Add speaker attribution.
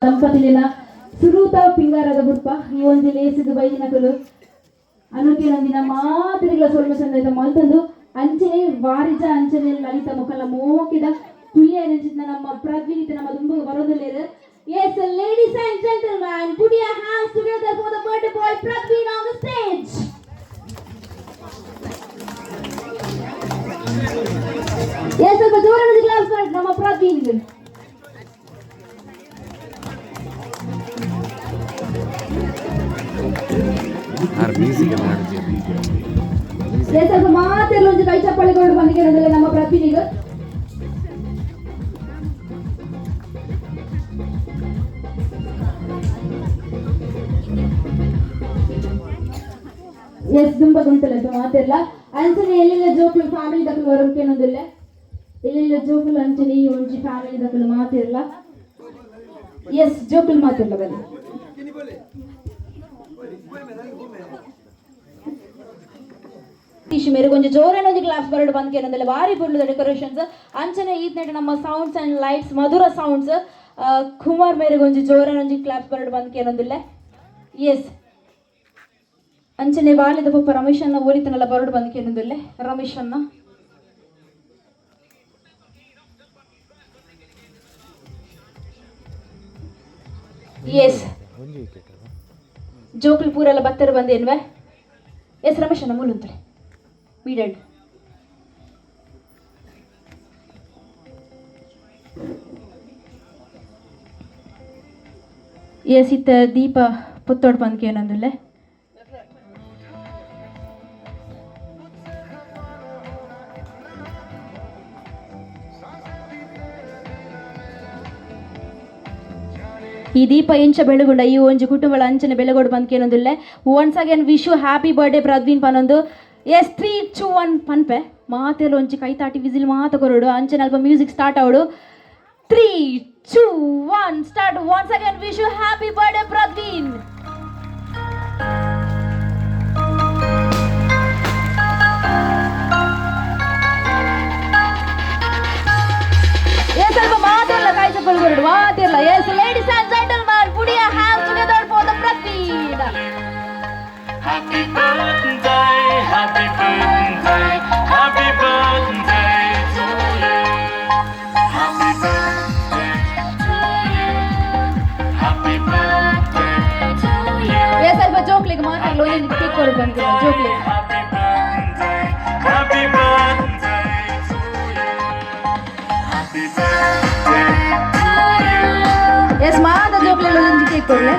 Speaker 1: ದಂಪತಿಲಿನ ಸುರೂತ ಪಿಂಗಾರದ ಬುಡ್ಪ ಈ ಒಂಜಿ ಲೇಸಿದ ಬೈದಿನಕಲು ಅನುಕೆ ನಂದಿನ ಮಾತಿರಿಗಳ ಸೊಲ್ಮ ಸಂದೈತ ಮಲ್ತಂದು ಅಂಚನೆ ವಾರಿಜ ಅಂಚನೆ ಲಲಿತ ಮುಖಲ ಮೋಕಿದ ತುಲ್ಯ ನೆಂಚಿದ ನಮ್ಮ ಪ್ರದ್ವಿನಿತ ನಮ್ಮ ದುಂಬು ಬರೋದಲ್ಲೇರು. Yes, ladies and gentlemen, put your hands together for the birthday boy Pradvin on the stage. Yes, ಸ್ವಲ್ಪ ಜೋರಾಗಿ ಕ್ಲಾಸ್ ಮಾಡಿ ನಮ್ಮ ಪ್ರದ್ವಿನ್ಗೆ.
Speaker 2: ಮ್ಯೂಸಿಕ್ ಮಾಡ್ತೀವಿ.
Speaker 1: Yes, ಸ್ವಲ್ಪ ಮಾತೆಲ್ಲ ಒಂದು ಕೈ ಚಪ್ಪಾಳೆ ಕೊಡು ಬಂದಿಗೆ ನಮ್ಮ ಪ್ರದ್ವಿನ್ಗೆ. ಎಸ್ ತುಂಬ ಗೊಂತಲ್ಲ ಮಾತೆಲ್ಲ ಅಂಚನೆ ಎಲ್ಲೆಲ್ಲ ಜೋಕ್ಲು ಫ್ಯಾಮಿಲಿ ದಕ್ಕಲು ಬರೋಕೆ ಅನ್ನೋದಿಲ್ಲ ಎಲ್ಲೆಲ್ಲ ಜೋಕ್ಲು ಅಂಚನೆ ಈ ಒಂಜಿ ಫ್ಯಾಮಿಲಿ ದಕ್ಕಲು ಮಾತಿರಲ್ಲ. ಎಸ್ ಜೋಕ್ಲು ಮಾತಿರಲ್ಲ ಬನ್ನಿ ಟಿಶು ಮೇರೆ ಕೊಂಚ ಜೋರೇನೊಂದು ಗ್ಲಾಸ್ ಬರಡು ಬಂದ್ಕೆ ಅನ್ನೋದಿಲ್ಲ ಭಾರಿ ಬುರ್ಲದ ಡೆಕೋರೇಷನ್ಸ್ ಅಂಚನೆ ಈತ್ನೆಟ್ ನಮ್ಮ sounds and lights Madhura sounds Kumar ಮೇರೆ ಕೊಂಚ ಜೋರೇನೊಂದು ಗ್ಲಾಸ್ ಬರಡು ಬಂದ್ಕೆ ಅನ್ನೋದಿಲ್ಲ. ಎಸ್ ಅಂಚನೆ ಬಾಲ್ಯದ ಪಪ್ಪ ರಮೇಶನ್ನ ಓಲಿತನೆಲ್ಲ ಬರಡು ಬಂದಕ್ಕೆ ಅನ್ನೋದಿಲ್ಲ ರಮೇಶನ್ನ. ಎಸ್ ಜೋಕ್ಲು ಪೂರೆಲ್ಲ ಬತ್ತರು ಬಂದೇನ್ವೆ. ಎಸ್ ರಮೇಶನ್ನ ಮೂಲ ಅಂತಾರೆ ಮೀಡಡ್ ಎಸ್ ಇತ್ತ ದೀಪ ಪುತ್ತೋಡ್ ಬಂದಕ್ಕೆ ಅನ್ನೋದಿಲ್ಲ. ಈ ದೀಪ ಎಂಚ ಬೆಳಗುಂಡ ಈ ಒಂಜಿ ಕುಟುಂಬಳ ಅಂಚನೆ ಬೆಳಗೋಡು ಬಂದ್ಕೆ ಅನ್ನೋದಿಲ್ಲ. Once again wish you happy birthday Pradveen ಪನೊಂದು. ಎಸ್ 3, 2, 1 ಪನ್ಪೆ ಮಾತೆಲ್ಲ ಒಂಚಿ ಕೈ ತಾಟಿ ವಿಸಿಲ್ ಮಾತ ಕೊರೋಡು ಅಂಚನೆ ಅಲ್ಪ ಮ್ಯೂಸಿಕ್ ಸ್ಟಾರ್ಟ್ ಆವಡು. 3, 2, 1 start. Once again wish you happy birthday Pradveen. ಸ್ವಲ್ಪ ಮಾತೆಲ್ಲ ಕೈ ಚಪ್ಪಲ್ ಕೊರಡು ಮಾತಿರಲ್ಲ. Yes ladies and gentleman put your hands together for the Pradvin.
Speaker 3: Happy birthday, happy birthday, happy birthday to you. Happy birthday to you. Happy birthday to you.
Speaker 1: Yes ಸ್ವಲ್ಪ ಜೋಕ್ಲಿಗೆ ಮಾತಾಡಲು ಒಂದು ಕೇಕ್ ಕೊರಡು ಬಂದಿಲ್ಲ ಜೋಕ್ಲಿಗೆ.
Speaker 3: Happy birthday, happy birthday to you. Happy birthday to you.
Speaker 1: Yes ಮಾತ ಜೋಕ್ಲಿಗೆ ಒಂದು ಕೇಕ್ ಕೊಡ್ಲೆ.